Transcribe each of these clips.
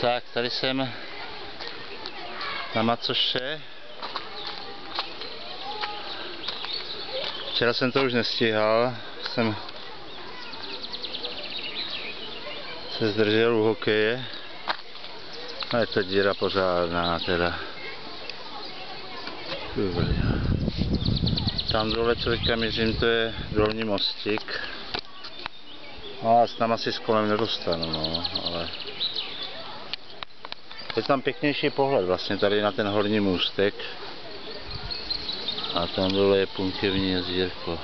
Tak, tady jsem na macoše. Včera jsem to už nestíhal, jsem se zdržel u hokeje. A je to díra pořádná teda. Tam dole, co teďka měřím, to je dolní mostík. No a tam asi s kolem nedostanu, no, ale je tam pěknější pohled vlastně tady na ten horní můstek. A tam dole je Punkevní jezírko.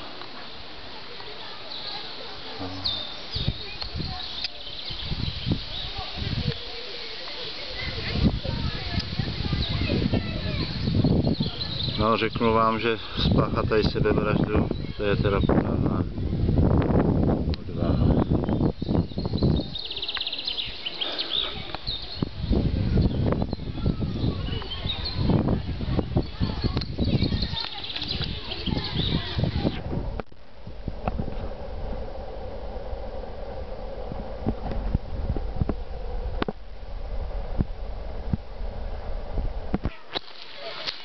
No, řeknu vám, že spáchat tady sebevraždu, to je teda pořádná odvaha.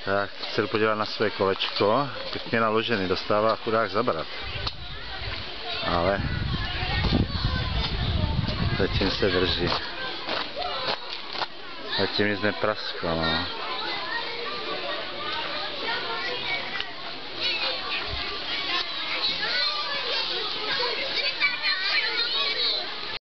Tak, chci podívat na své kolečko, pěkně naložený, dostává chudák zabrat. Ale zatím se drží. Zatím nic neprasklo, no.